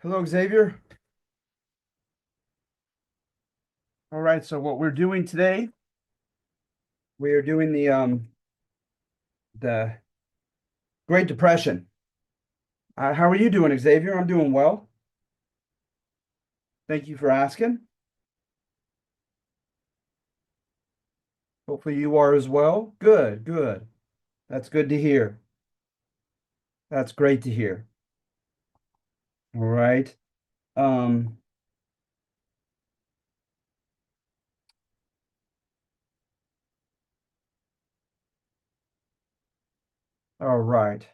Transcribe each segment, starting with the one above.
Hello, Xavier. All right, so what we're doing today, we are doing the Great Depression. How are you doing, Xavier? I'm doing well. Thank you for asking. Hopefully you are as well. Good, good. That's good to hear. That's great to hear. All right. Um, all right,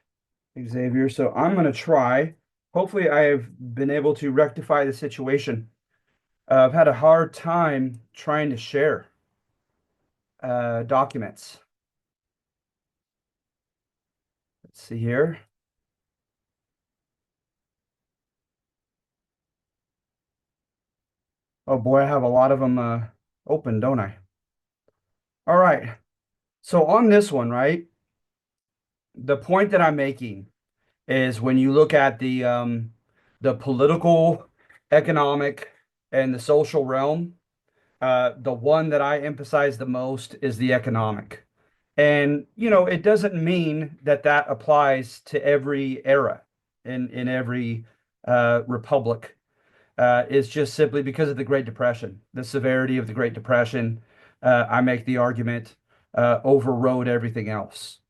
Xavier. So I'm gonna try. Hopefully I have been able to rectify the situation. I've had a hard time trying to share documents. Let's see here. Oh boy, I have a lot of them open, don't I? All right. So on this one, right, the point that I'm making is when you look at the political, economic, and the social realm, the one that I emphasize the most is the economic. And it doesn't mean that that applies to every era in every republic. Is just simply because of the Great Depression, the severity of the Great Depression. I make the argument overrode everything else.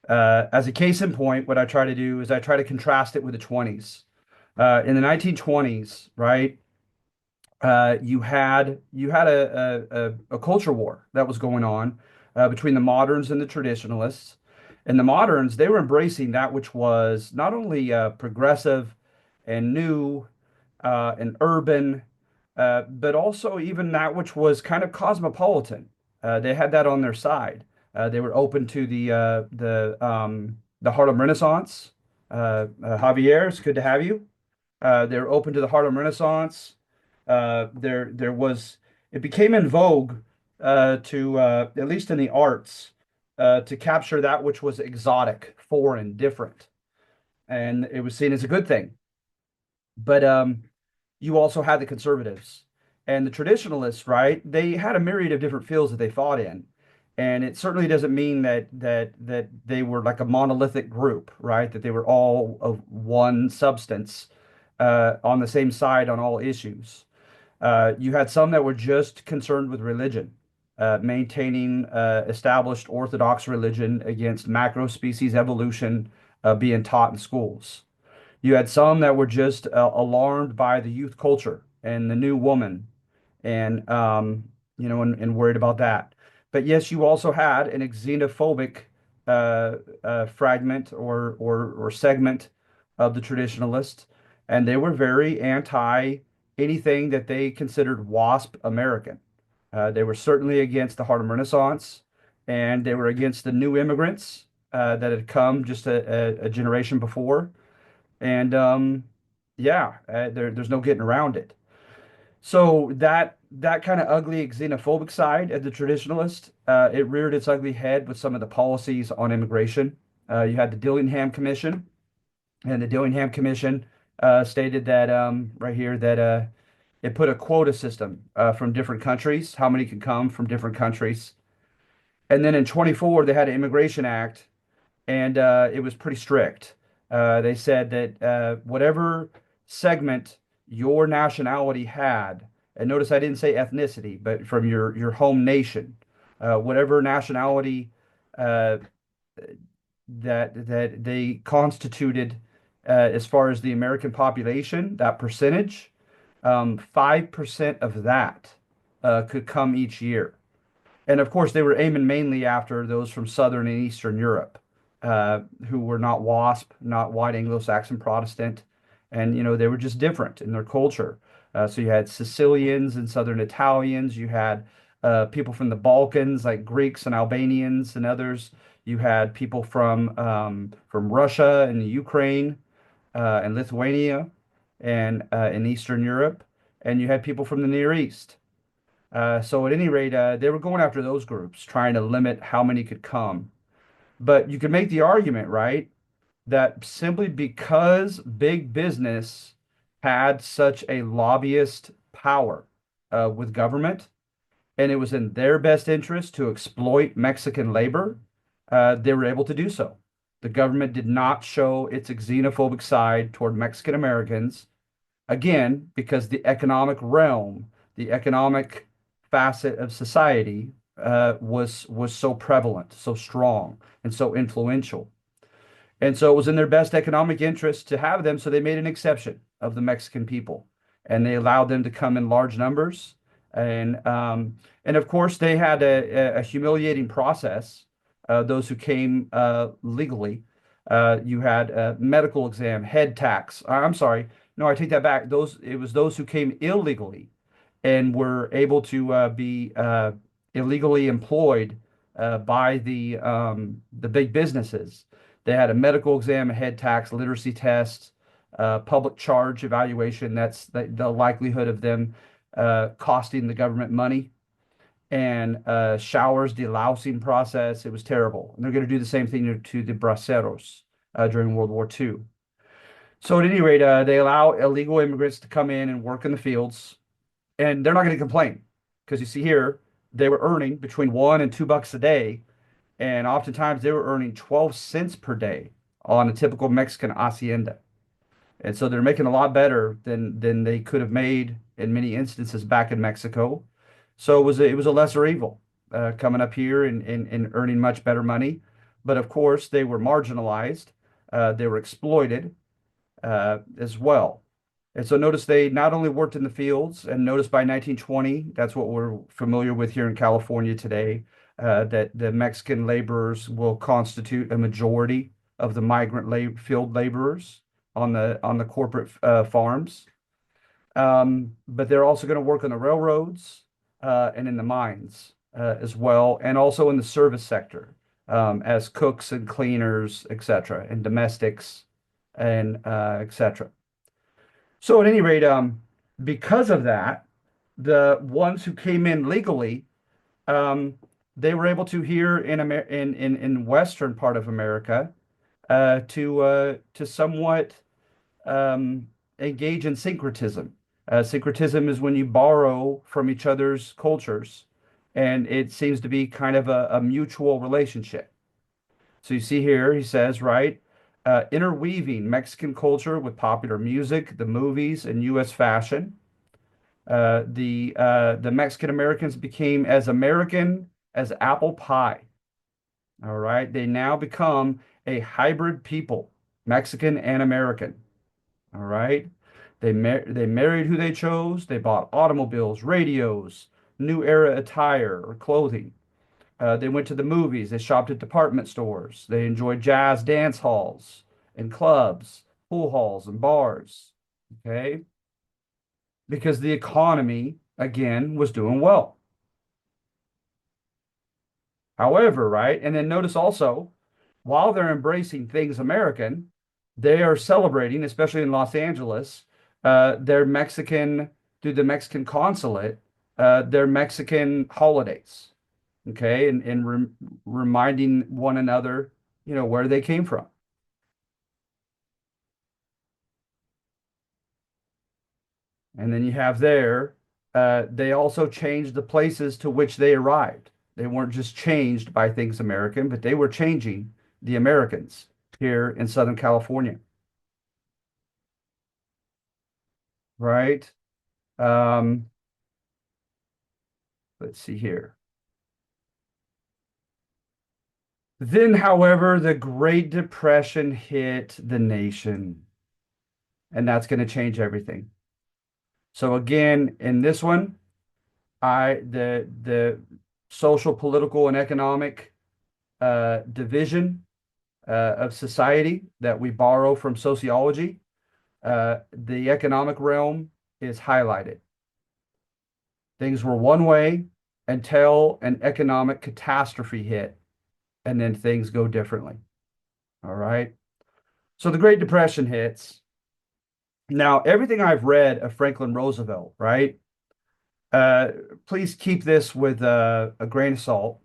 As a case in point, what I try to do is I try to contrast it with the 20s. In the 1920s, right? You had a culture war that was going on between the moderns and the traditionalists. And the moderns, they were embracing that which was not only progressive and new and urban, but also even that which was kind of cosmopolitan. They had that on their side. They were open to the Harlem Renaissance. Javier, it's good to have you. They're open to the Harlem Renaissance. There was it became in vogue to at least in the arts to capture that which was exotic, foreign, different, and it was seen as a good thing. But you also had the conservatives and the traditionalists, right? They had a myriad of different fields that they fought in. And it certainly doesn't mean that they were like a monolithic group, right? That they were all of one substance on the same side on all issues. You had some that were just concerned with religion, maintaining established orthodox religion against macro species evolution being taught in schools. You had some that were just alarmed by the youth culture and the new woman and and worried about that. But yes, you also had an xenophobic fragment or segment of the traditionalists, and they were very anti anything that they considered WASP American. They were certainly against the Harlem Renaissance, and they were against the new immigrants that had come just a generation before. And yeah, there's no getting around it. So that kind of ugly xenophobic side of the traditionalist, it reared its ugly head with some of the policies on immigration. You had the Dillingham Commission, and the Dillingham Commission stated that right here that it put a quota system from different countries, how many could come from different countries. And then in 24, they had an Immigration Act and it was pretty strict. They said that whatever segment your nationality had, and notice I didn't say ethnicity, but from your home nation, whatever nationality uh, that they constituted as far as the American population, that percentage, 5% of that could come each year. And of course, they were aiming mainly after those from Southern and Eastern Europe, who were not WASP, not white Anglo-Saxon Protestant, and they were just different in their culture. So you had Sicilians and Southern Italians, you had people from the Balkans like Greeks and Albanians and others. You had people from Russia and the Ukraine and Lithuania and in Eastern Europe, and you had people from the Near East. So at any rate, they were going after those groups, trying to limit how many could come. But you could make the argument, right, that simply because big business had such a lobbyist power with government, and it was in their best interest to exploit Mexican labor, they were able to do so. The government did not show its xenophobic side toward Mexican Americans, again, because the economic realm, the economic facet of society was so prevalent, so strong, and so influential. And so it was in their best economic interest to have them. So they made an exception of the Mexican people, and they allowed them to come in large numbers. And of course, they had a humiliating process. Those who came legally, you had a medical exam, head tax. I'm sorry, no, I take that back. Those it was those who came illegally and were able to be illegally employed by the big businesses. They had a medical exam, a head tax, literacy test, public charge evaluation. That's the likelihood of them costing the government money, and showers delousing process. It was terrible. And they're going to do the same thing to the braceros during World War II. So at any rate, they allow illegal immigrants to come in and work in the fields, and they're not going to complain because you see here they were earning between $1 and $2 a day, and oftentimes they were earning 12 cents per day on a typical Mexican hacienda. And so they're making a lot better than they could have made in many instances back in Mexico. So it was a lesser evil coming up here and earning much better money. But of course, they were marginalized, they were exploited as well. And so notice they not only worked in the fields, and notice by 1920, that's what we're familiar with here in California today, that the Mexican laborers will constitute a majority of the migrant field laborers on the corporate farms. But they're also going to work on the railroads and in the mines as well, and also in the service sector as cooks and cleaners, etc., and domestics and etc. So at any rate, because of that, the ones who came in legally, um, they were able to here in Western part of America to somewhat engage in syncretism. Syncretism is when you borrow from each other's cultures, and it seems to be kind of a mutual relationship. So you see here, he says, right, interweaving Mexican culture with popular music, the movies, and U.S. fashion. The Mexican Americans became as American as apple pie. All right, they now become a hybrid people, Mexican and American. All right. They married who they chose. They bought automobiles, radios, new era attire or clothing. They went to the movies. They shopped at department stores. They enjoyed jazz dance halls and clubs, pool halls and bars. Okay. Because the economy, again, was doing well. However, right? And then notice also, while they're embracing things American, they are celebrating, especially in Los Angeles, their Mexican, through the Mexican consulate, their Mexican holidays, okay, and reminding one another, where they came from. And then you have there, they also changed the places to which they arrived. They weren't just changed by things American, but they were changing the Americans here in Southern California, right? Um, let's see here. Then, however, the Great Depression hit the nation, and that's going to change everything. So again, in this one, the social, political, and economic division of society that we borrow from sociology, the economic realm is highlighted. Things were one way until an economic catastrophe hit, and then things go differently. All right. So the Great Depression hits. Now, everything I've read of Franklin Roosevelt, right? Uh, Please keep this with a grain of salt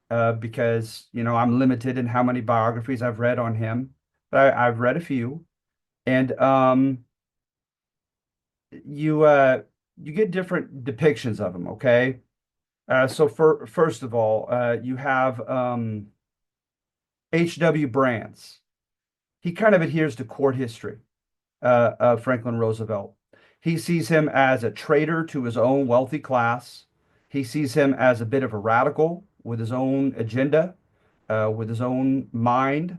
because, I'm limited in how many biographies I've read on him, but I've read a few. And you you get different depictions of him, okay? So for first of all, you have H.W. Brands. He kind of adheres to court history of Franklin Roosevelt. He sees him as a traitor to his own wealthy class. He sees him as a bit of a radical with his own agenda, with his own mind,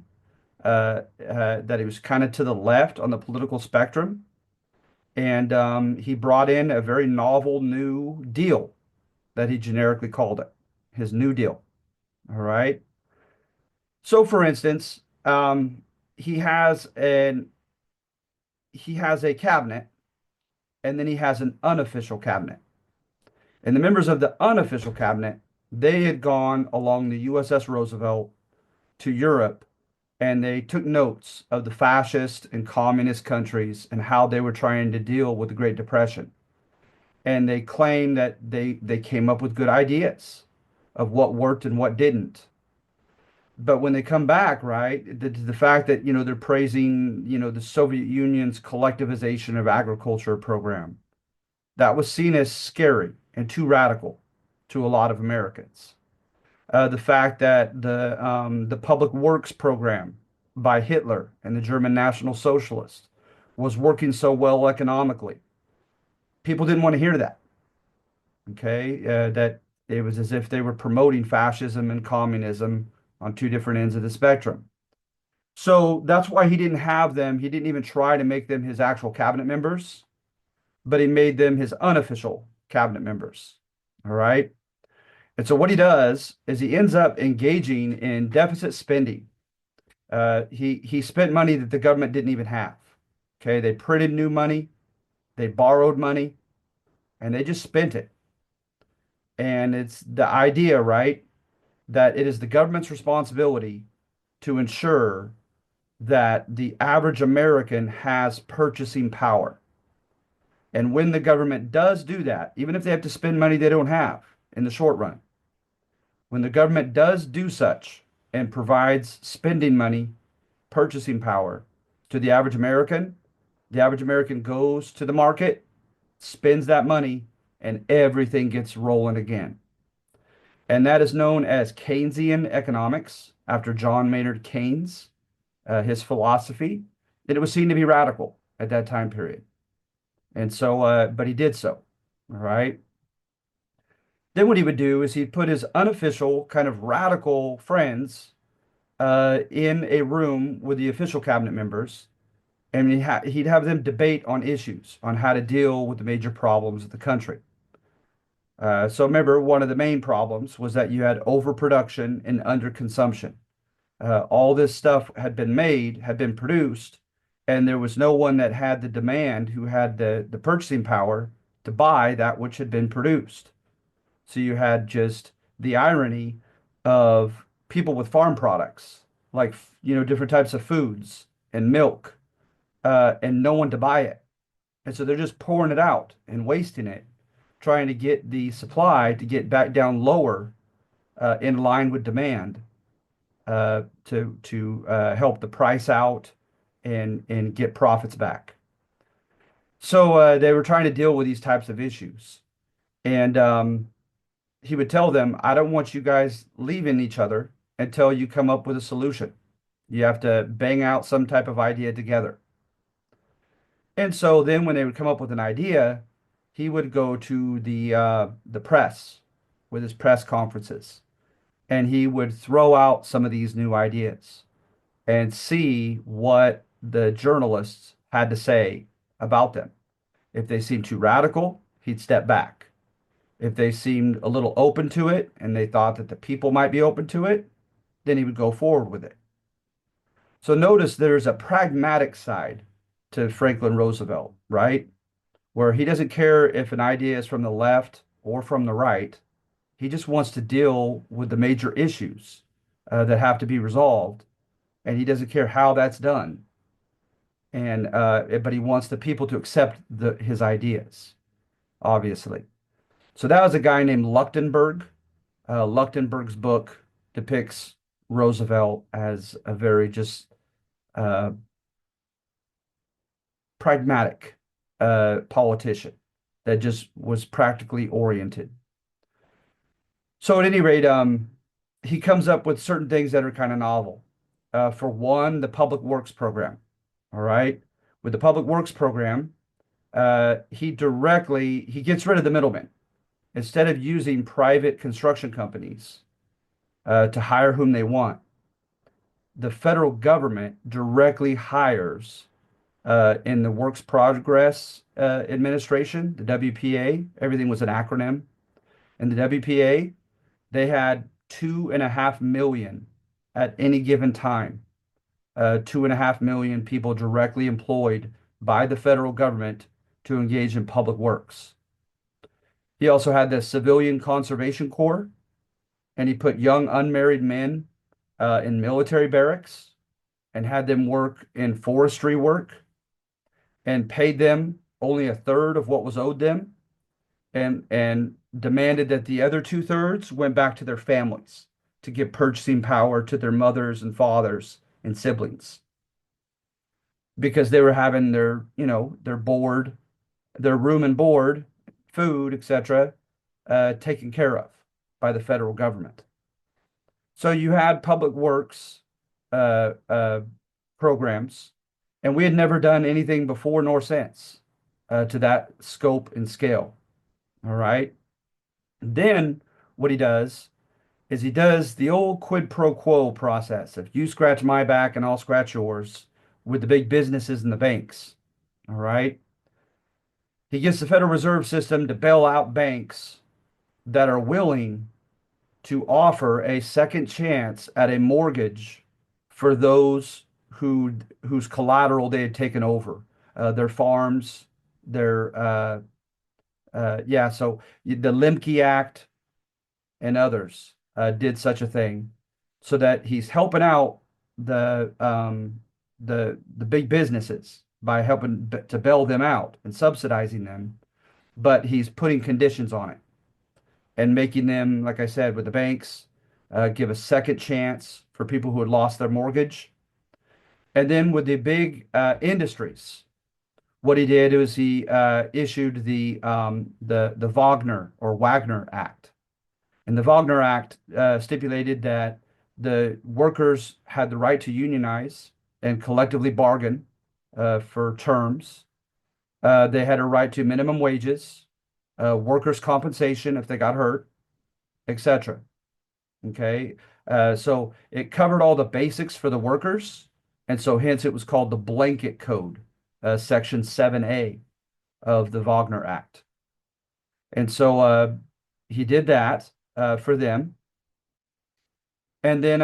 that he was kind of to the left on the political spectrum. And he brought in a very novel new deal that he generically called it, his New Deal. All right. So, for instance, he has an he has a cabinet, and then he has an unofficial cabinet. And the members of the unofficial cabinet, they had gone along the USS Roosevelt to Europe, and they took notes of the fascist and communist countries and how they were trying to deal with the Great Depression. And they claimed that they came up with good ideas of what worked and what didn't. But when they come back, right, the fact that, they're praising, the Soviet Union's collectivization of agriculture program, that was seen as scary and too radical to a lot of Americans. The fact that the public works program by Hitler and the German National Socialists was working so well economically, people didn't want to hear that. Okay, that it was as if they were promoting fascism and communism on two different ends of the spectrum. So that's why he didn't have them. He didn't even try to make them his actual cabinet members, but he made them his unofficial cabinet members. All right. And so what he does is he ends up engaging in deficit spending. He spent money that the government didn't even have. Okay, they printed new money, they borrowed money, and they just spent it. And it's the idea, right, that it is the government's responsibility to ensure that the average American has purchasing power. And when the government does do that, even if they have to spend money they don't have in the short run, when the government does do such and provides spending money, purchasing power to the average American goes to the market, spends that money, and everything gets rolling again. And that is known as Keynesian economics after John Maynard Keynes, his philosophy. And it was seen to be radical at that time period. And so, but he did so. All right. Then what he would do is he'd put his unofficial kind of radical friends in a room with the official cabinet members, and he'd have them debate on issues on how to deal with the major problems of the country. So remember, one of the main problems was that you had overproduction and underconsumption. All this stuff had been made, had been produced, and there was no one that had the demand who had the purchasing power to buy that which had been produced. So you had just the irony of people with farm products, like, different types of foods and milk, and no one to buy it. And so they're just pouring it out and wasting it, trying to get the supply to get back down lower, in line with demand, to help the price out and get profits back. So they were trying to deal with these types of issues. And he would tell them, I don't want you guys leaving each other until you come up with a solution. You have to bang out some type of idea together. And so then when they would come up with an idea, he would go to the press with his press conferences, and he would throw out some of these new ideas and see what the journalists had to say about them. If they seemed too radical, he'd step back. If they seemed a little open to it and they thought that the people might be open to it, then he would go forward with it. So notice there's a pragmatic side to Franklin Roosevelt, right? Where he doesn't care if an idea is from the left or from the right. He just wants to deal with the major issues that have to be resolved, and he doesn't care how that's done. And but he wants the people to accept his ideas, obviously. So that was a guy named Leuchtenberg. Leuchtenberg's book depicts Roosevelt as a very just uh, pragmatic politician that just was practically oriented. So at any rate, he comes up with certain things that are kind of novel. For one, the public works program. All right. With the public works program, he gets rid of the middlemen. Instead of using private construction companies to hire whom they want, the federal government directly hires in the Works Progress Administration, the WPA. Everything was an acronym. In the WPA, they had 2.5 million at any given time. 2.5 million people directly employed by the federal government to engage in public works. He also had the Civilian Conservation Corps, and he put young unmarried men in military barracks and had them work in forestry work and paid them only a third of what was owed them, and demanded that the other two-thirds went back to their families to give purchasing power to their mothers and fathers and siblings because they were having their board, their room and board, food, etc., taken care of by the federal government. So you had public works uh, uh, programs, and we had never done anything before nor since to that scope and scale. All right. Then what he does is he does the old quid pro quo process of you scratch my back and I'll scratch yours with the big businesses and the banks. All right. He gets the Federal Reserve System to bail out banks that are willing to offer a second chance at a mortgage for those whose collateral they had taken over, their farms, their yeah. So the Lemke Act and others did such a thing, so that he's helping out the the big businesses by helping to bail them out and subsidizing them, but he's putting conditions on it and making them, like I said, with the banks, give a second chance for people who had lost their mortgage. And then with the big industries, what he did was he issued the Wagner Act. And the Wagner Act stipulated that the workers had the right to unionize and collectively bargain for terms. They had a right to minimum wages, workers' compensation if they got hurt, etc. Okay. So it covered all the basics for the workers. And so hence it was called the Blanket Code, Section 7A of the Wagner Act. And so he did that for them. And then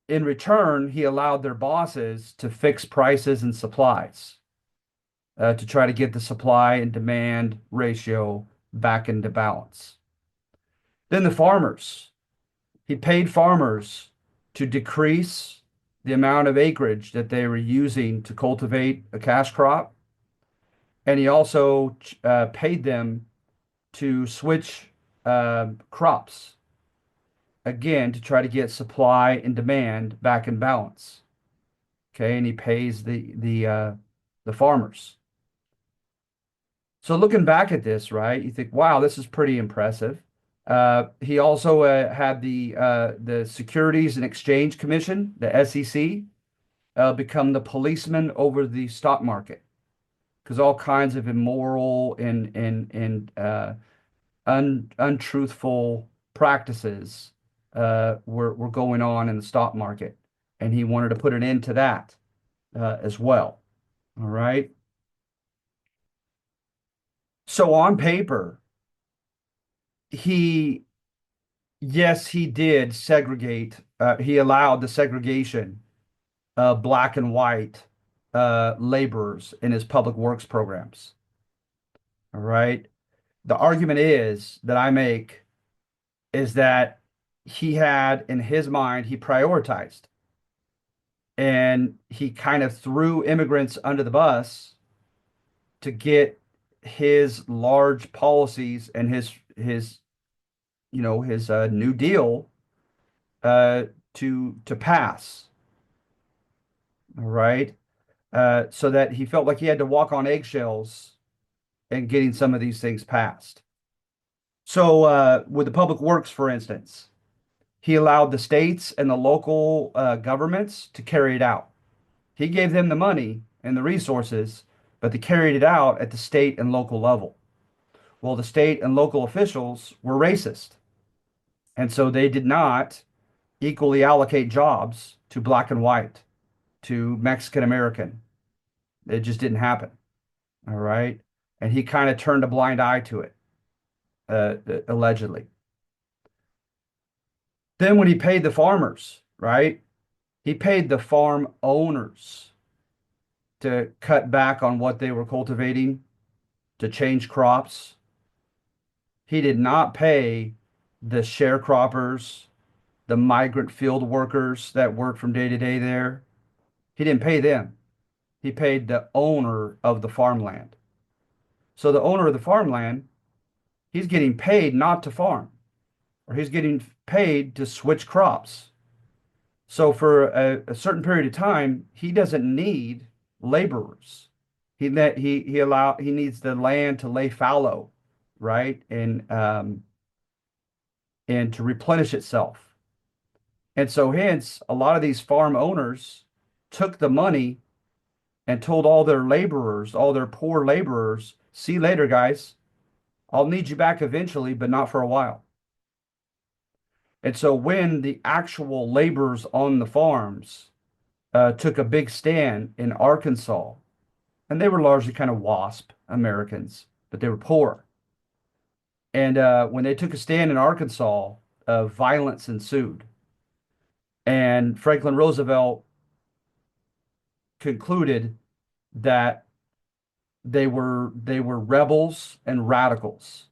in return, he allowed their bosses to fix prices and supplies to try to get the supply and demand ratio back into balance. Then the farmers. He paid farmers to decrease the amount of acreage that they were using to cultivate a cash crop. And he also paid them to switch crops again to try to get supply and demand back in balance. Okay, and he pays the farmers. So looking back at this, right, you think, wow, this is pretty impressive. He also had the Securities and Exchange Commission, the SEC, become the policeman over the stock market because all kinds of immoral and untruthful practices were going on in the stock market, and he wanted to put an end to that as well. All right. So on paper, he yes, he did segregate. He allowed the segregation of black and white laborers in his public works programs. All right. The argument is that I make is that he had in his mind, he prioritized and he kind of threw immigrants under the bus to get his large policies and his New Deal to pass. All right. so that he felt like he had to walk on eggshells in getting some of these things passed. So, with the public works, for instance, he allowed the states and the local governments to carry it out. He gave them the money and the resources, but they carried it out at the state and local level. Well, the state and local officials were racist, and so they did not equally allocate jobs to black and white, to Mexican American. It just didn't happen. All right. And he kind of turned a blind eye to it, allegedly. Then when he paid the farmers, right? He paid the farm owners to cut back on what they were cultivating, to change crops. He did not pay the sharecroppers, the migrant field workers that worked from day to day there. He didn't pay them. He paid the owner of the farmland. So the owner of the farmland, he's getting paid not to farm, or he's getting paid to switch crops. So for a certain period of time, he doesn't need laborers. He needs the land to lay fallow, right? And to replenish itself. And so hence a lot of these farm owners took the money and told all their laborers, all their poor laborers, see you later, guys. I'll need you back eventually, but not for a while. And so when the actual laborers on the farms took a big stand in Arkansas, and they were largely kind of WASP Americans, but they were poor. And when they took a stand in Arkansas, violence ensued. And Franklin Roosevelt concluded that they were rebels and radicals,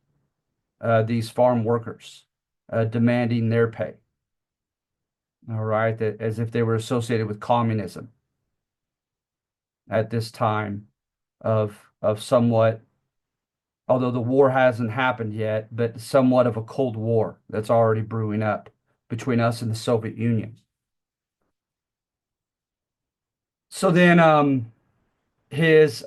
these farm workers, demanding their pay. All right, that as if they were associated with communism at this time of somewhat, although the war hasn't happened yet, but somewhat of a Cold War that's already brewing up between us and the Soviet Union. So then his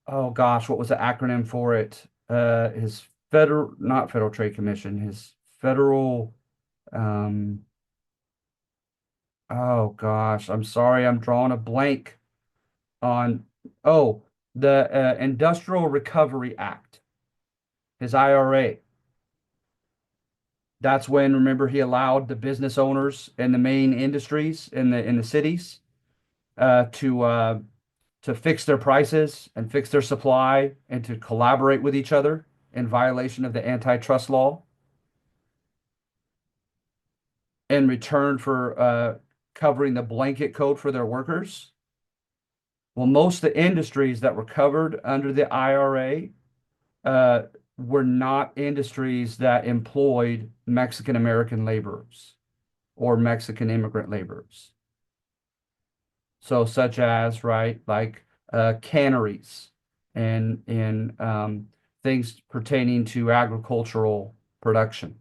oh gosh, what was the acronym for it? His federal, not Federal Trade Commission, his federal, um, oh gosh, I'm sorry, I'm drawing a blank on, oh, the Industrial Recovery Act, his IRA. That's when, remember, he allowed the business owners in the main industries in the cities to fix their prices and fix their supply and to collaborate with each other in violation of the antitrust law in return for covering the blanket code for their workers. Well, most of the industries that were covered under the IRA uh, were not industries that employed Mexican American laborers or Mexican immigrant laborers. So such as, right, like canneries and things pertaining to agricultural production.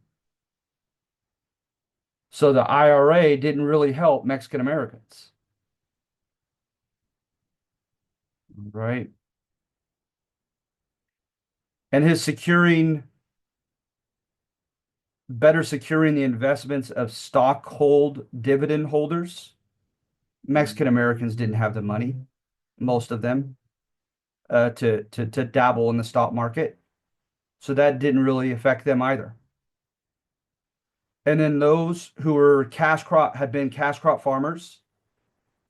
So the IRA didn't really help Mexican Americans, right? And his securing the investments of stockhold dividend holders. Mexican Americans didn't have the money, most of them, to dabble in the stock market. So that didn't really affect them either. And then those who were had been cash crop farmers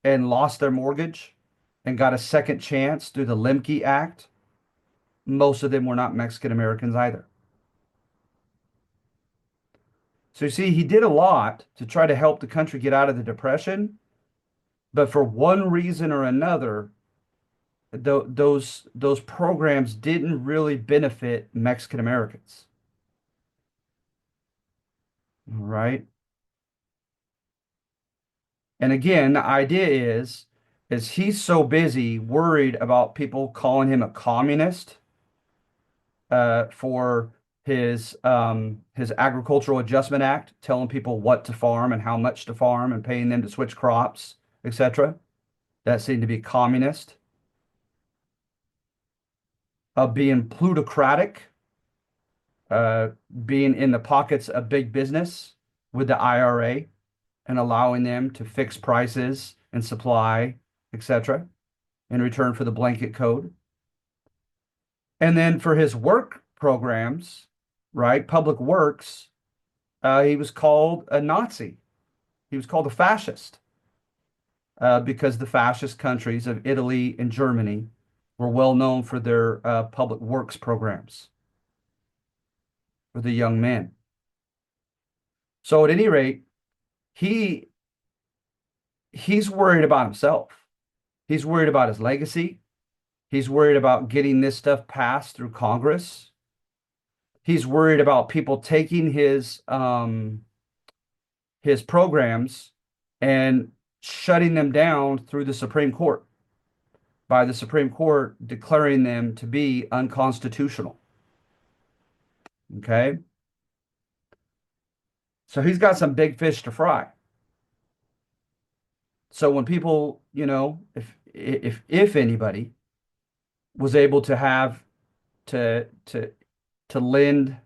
and lost their mortgage and got a second chance through the Lemke Act, most of them were not Mexican Americans either. So you see, he did a lot to try to help the country get out of the Depression, but for one reason or another, those programs didn't really benefit Mexican Americans. All right. And again, the idea is he's so busy worried about people calling him a communist for his Agricultural Adjustment Act, telling people what to farm and how much to farm and paying them to switch crops, etc. that seemed to be communist, of being plutocratic, uh, being in the pockets of big business with the IRA and allowing them to fix prices and supply, etc., in return for the blanket code. And then for his work programs, right, public works, he was called a Nazi. He was called a fascist because the fascist countries of Italy and Germany were well known for their public works programs for the young men. So at any rate, he he's worried about himself. He's worried about his legacy. He's worried about getting this stuff passed through Congress. He's worried about people taking his programs and shutting them down through the Supreme Court by the Supreme Court declaring them to be unconstitutional. Okay. So he's got some big fish to fry. So when people, if anybody was able to have to to lend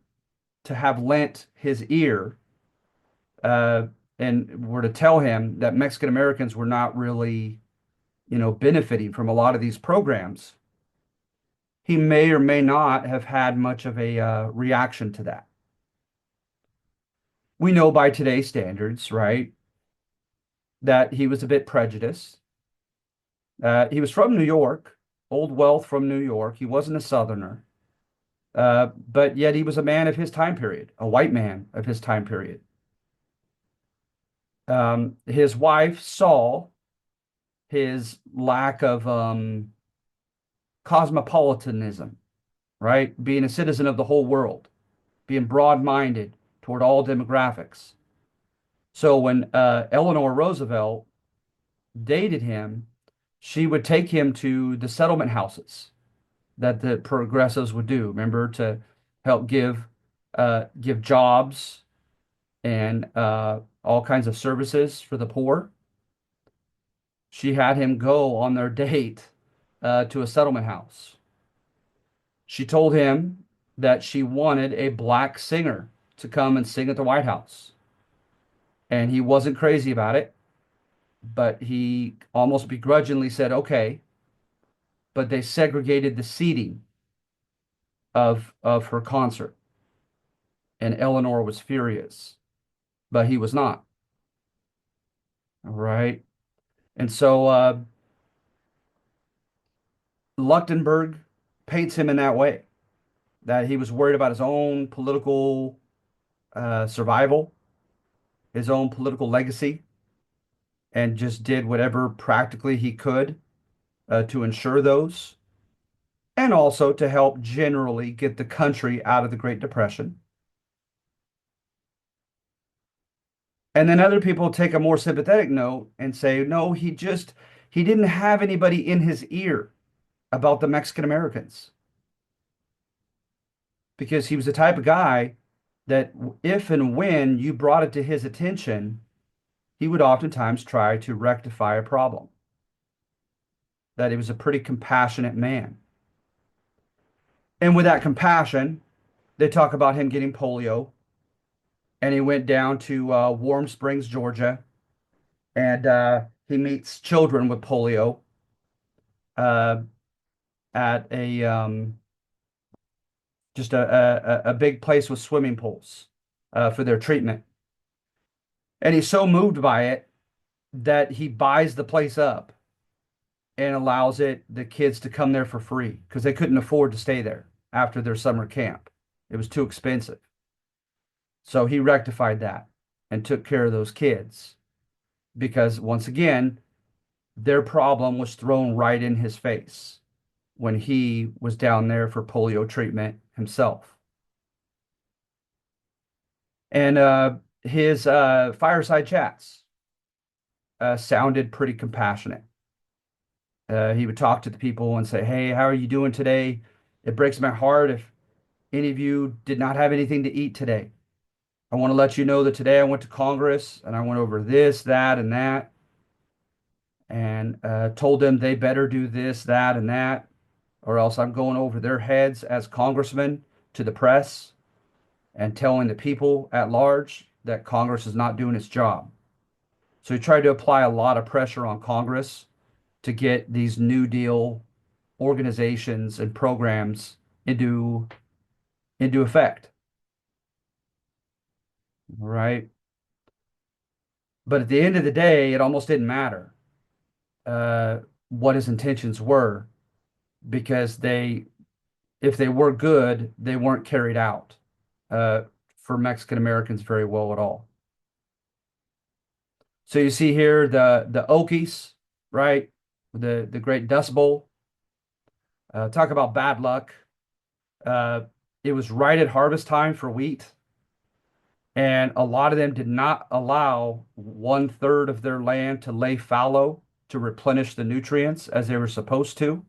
to have lent his ear uh, and were to tell him that Mexican Americans were not really, benefiting from a lot of these programs, he may or may not have had much of a reaction to that. We know by today's standards, right, that he was a bit prejudiced. He was from New York, old wealth from New York. He wasn't a Southerner, but yet he was a man of his time period, a white man of his time period. His wife saw his lack of cosmopolitanism, right? Being a citizen of the whole world, being broad-minded toward all demographics. So when Eleanor Roosevelt dated him, she would take him to the settlement houses that the progressives would do. Remember, to help give jobs and all kinds of services for the poor. She had him go on their date to a settlement house. She told him that she wanted a black singer to come and sing at the White House. And he wasn't crazy about it, but he almost begrudgingly said, okay. But they segregated the seating of her concert. And Eleanor was furious, but he was not. All right. And so Leuchtenberg paints him in that way, that he was worried about his own political survival, his own political legacy, and just did whatever practically he could to ensure those, and also to help generally get the country out of the Great Depression. And then other people take a more sympathetic note and say, no, he didn't have anybody in his ear about the Mexican Americans because he was the type of guy that if and when you brought it to his attention, he would oftentimes try to rectify a problem. That he was a pretty compassionate man. And with that compassion, they talk about him getting polio. And he went down to Warm Springs, Georgia, and he meets children with polio uh, at a just a big place with swimming pools for their treatment. And he's so moved by it that he buys the place up and allows the kids to come there for free because they couldn't afford to stay there after their summer camp. It was too expensive. So he rectified that and took care of those kids because once again, their problem was thrown right in his face when he was down there for polio treatment himself. And his fireside chats sounded pretty compassionate. He would talk to the people and say, hey, how are you doing today? It breaks my heart if any of you did not have anything to eat today. I want to let you know that today I went to Congress and I went over this, that, and that. and told them they better do this, that, and that, or else I'm going over their heads as congressmen to the press and telling the people at large that Congress is not doing its job. So he tried to apply a lot of pressure on Congress to get these New Deal organizations and programs into effect, right? But at the end of the day, it almost didn't matter uh, what his intentions were because if they were good, they weren't carried out uh, for Mexican Americans very well at all. So you see here the Okies, right? The Great Dust Bowl. Talk about bad luck. Uh, it was right at harvest time for wheat, and a lot of them did not allow 1/3 of their land to lay fallow to replenish the nutrients as they were supposed to,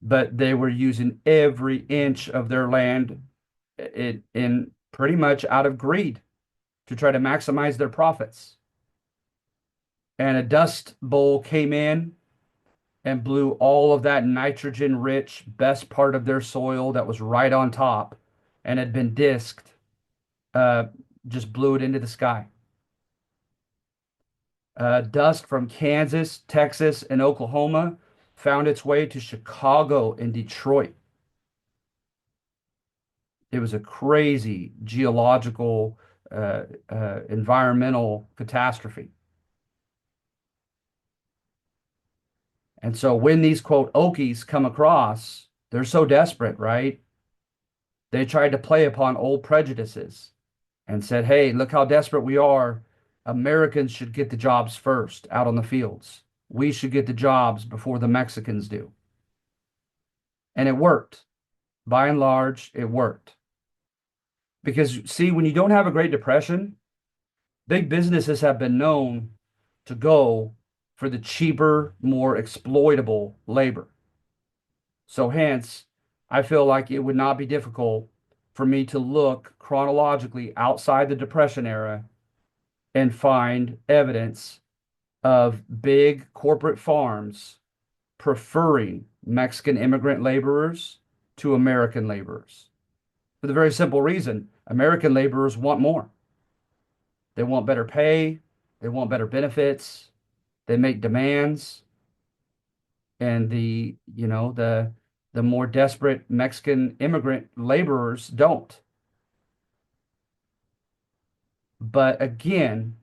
but they were using every inch of their land in pretty much out of greed to try to maximize their profits. And a dust bowl came in and blew all of that nitrogen rich best part of their soil that was right on top and had been disked, uh, just blew it into the sky. Dust from Kansas, Texas, and Oklahoma found its way to Chicago and Detroit. It was a crazy geological, environmental catastrophe. And so when these quote Okies come across, they're so desperate, right? They tried to play upon old prejudices and said, hey, look how desperate we are. Americans should get the jobs first out on the fields. We should get the jobs before the Mexicans do. And it worked. By and large, it worked. Because, see, when you don't have a Great Depression, big businesses have been known to go for the cheaper, more exploitable labor. So, hence, I feel like it would not be difficult for me to look chronologically outside the Depression era and find evidence of big corporate farms preferring Mexican immigrant laborers to American laborers for the very simple reason American laborers want more. They want better pay, they want better benefits, they make demands, and the more desperate Mexican immigrant laborers don't. But again,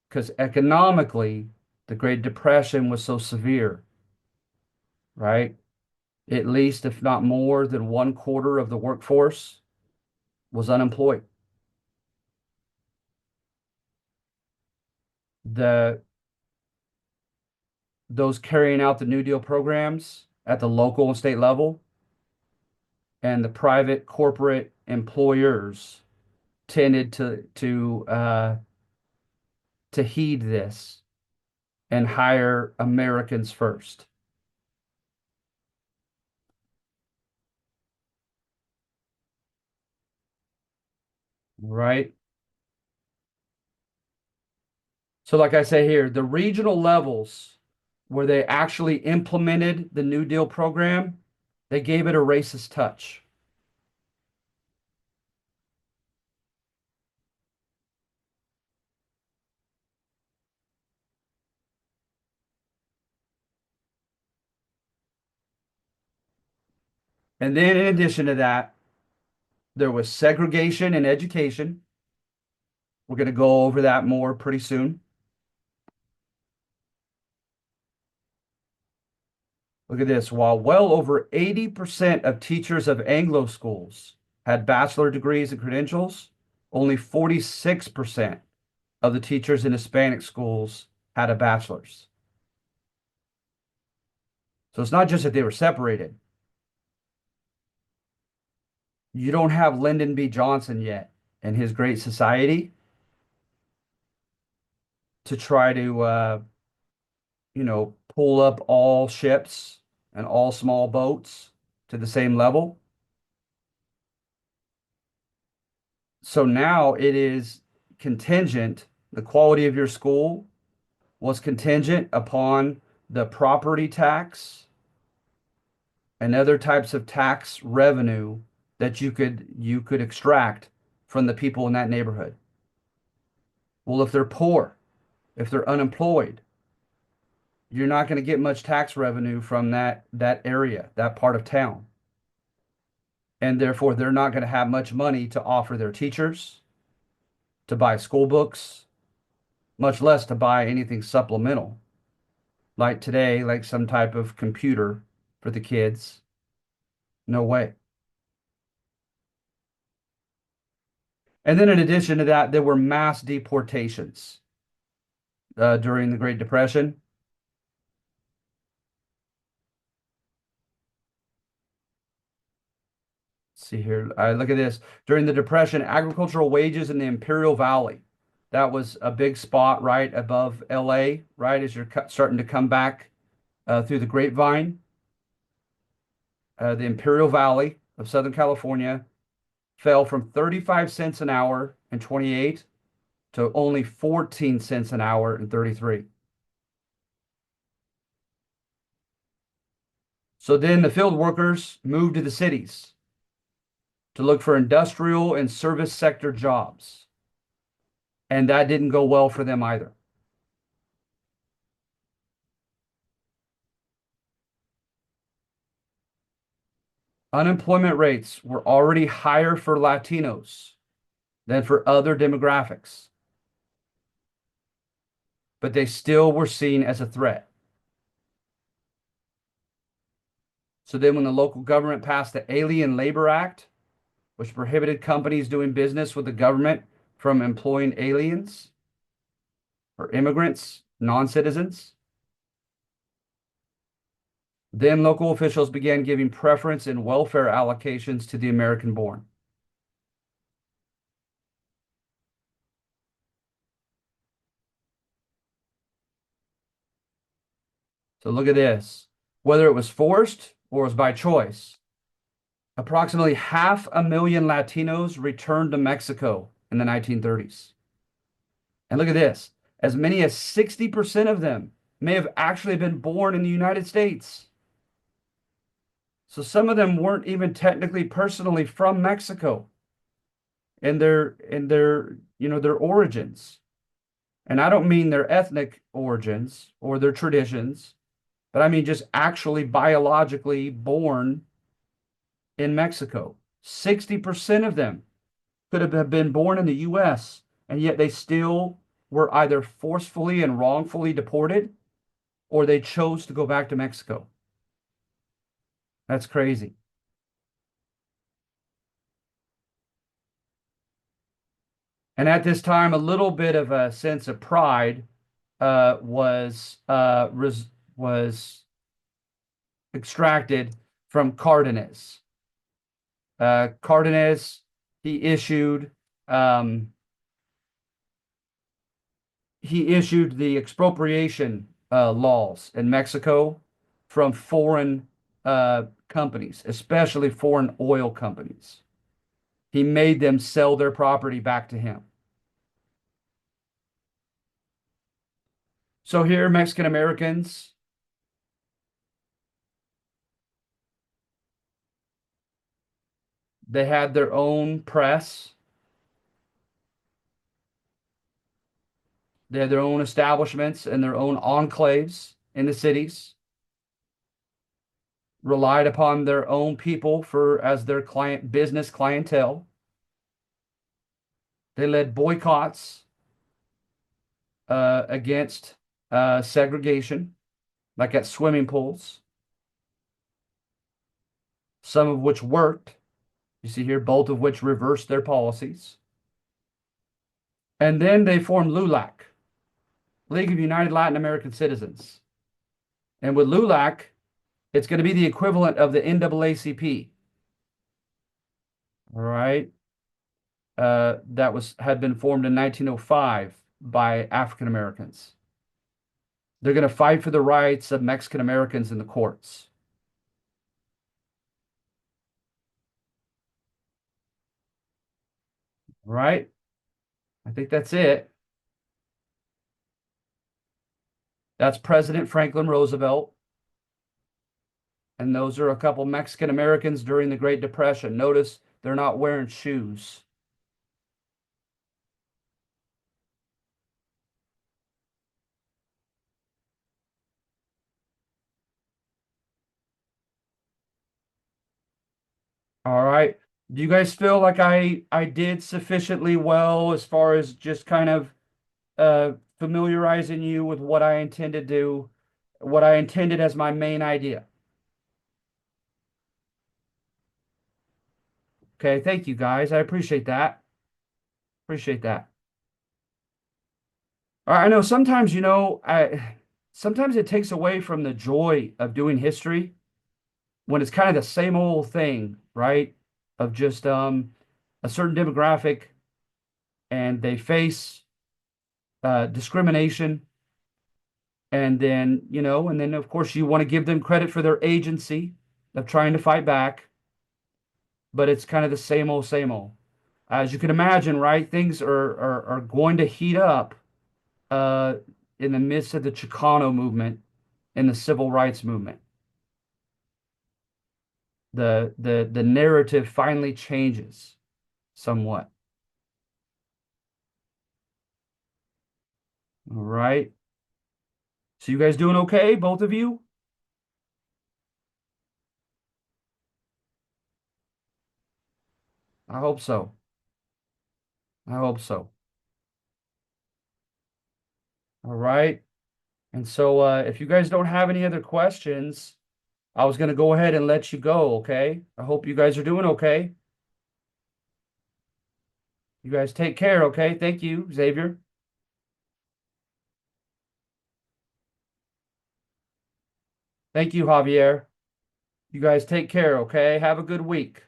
because economically, the Great Depression was so severe, right? At least, if not more than 1/4 of the workforce was unemployed. The those carrying out the New Deal programs at the local and state level and the private corporate employers tended to heed this and hire Americans first. Right? So, like I say here, the regional levels where they actually implemented the New Deal program, they gave it a racist touch. And then, in addition to that, there was segregation in education. We're going to go over that more pretty soon. Look at this. While well over 80% of teachers of Anglo schools had bachelor degrees and credentials, only 46% of the teachers in Hispanic schools had a bachelor's. So it's not just that they were separated. You don't have Lyndon B. Johnson yet and his Great Society to try to, pull up all ships and all small boats to the same level. So now it is contingent, the quality of your school was contingent upon the property tax and other types of tax revenue that you could extract from the people in that neighborhood. Well, if they're poor, if they're unemployed, you're not going to get much tax revenue from that area, that part of town. And therefore, they're not going to have much money to offer their teachers, to buy school books, much less to buy anything supplemental, like today, like some type of computer for the kids. No way. And then in addition to that, there were mass deportations during the Great Depression. Let's see here. Look at this. During the Depression, agricultural wages in the Imperial Valley. That was a big spot right above LA, right as you're starting to come back through the Grapevine. The Imperial Valley of Southern California fell from 35 cents an hour in 28 to only 14 cents an hour in 33. So then the field workers moved to the cities to look for industrial and service sector jobs. And that didn't go well for them either. Unemployment rates were already higher for Latinos than for other demographics, but they still were seen as a threat. So then, when the local government passed the Alien Labor Act, which prohibited companies doing business with the government from employing aliens or immigrants, non-citizens, then local officials began giving preference and welfare allocations to the American born. So look at this. Whether it was forced or was by choice, approximately 500,000 Latinos returned to Mexico in the 1930s. And look at this. As many as 60% of them may have actually been born in the United States. So some of them weren't even technically personally from Mexico in their origins. And I don't mean their ethnic origins or their traditions, but I mean just actually biologically born in Mexico. 60% of them could have been born in the US, and yet they still were either forcefully and wrongfully deported or they chose to go back to Mexico. That's crazy. And at this time, a little bit of a sense of pride was extracted from Cardenas. Cardenas, he issued um, he issued the expropriation laws in Mexico from foreign companies, especially foreign oil companies. He made them sell their property back to him. So here, Mexican Americans, they had their own press, they had their own establishments and their own enclaves in the cities, relied upon their own people for as their business clientele. They led boycotts against segregation, like at swimming pools, some of which worked. You see here, both of which reversed their policies. And then they formed LULAC, League of United Latin American Citizens. And with LULAC, it's going to be the equivalent of the NAACP. All right. That had been formed in 1905 by African Americans. They're going to fight for the rights of Mexican Americans in the courts. All right. I think that's it. That's President Franklin Roosevelt. And those are a couple Mexican Americans during the Great Depression. Notice they're not wearing shoes. All right. Do you guys feel like I did sufficiently well as far as just kind of familiarizing you with what I intended to do, what I intended as my main idea? Okay, thank you guys. I appreciate that. Appreciate that. I know sometimes, I sometimes it takes away from the joy of doing history when it's kind of the same old thing, right? Of just a certain demographic and they face discrimination, and then of course you want to give them credit for their agency of trying to fight back, but it's kind of the same old, same old. As you can imagine, right? Things are going to heat up uh, in the midst of the Chicano movement and the civil rights movement. The narrative finally changes somewhat. All right. So you guys doing okay, both of you? I hope so. I hope so. All right. And so if you guys don't have any other questions, I was going to go ahead and let you go, okay? I hope you guys are doing okay. You guys take care, okay? Thank you, Xavier. Thank you, Javier. You guys take care, okay? Have a good week.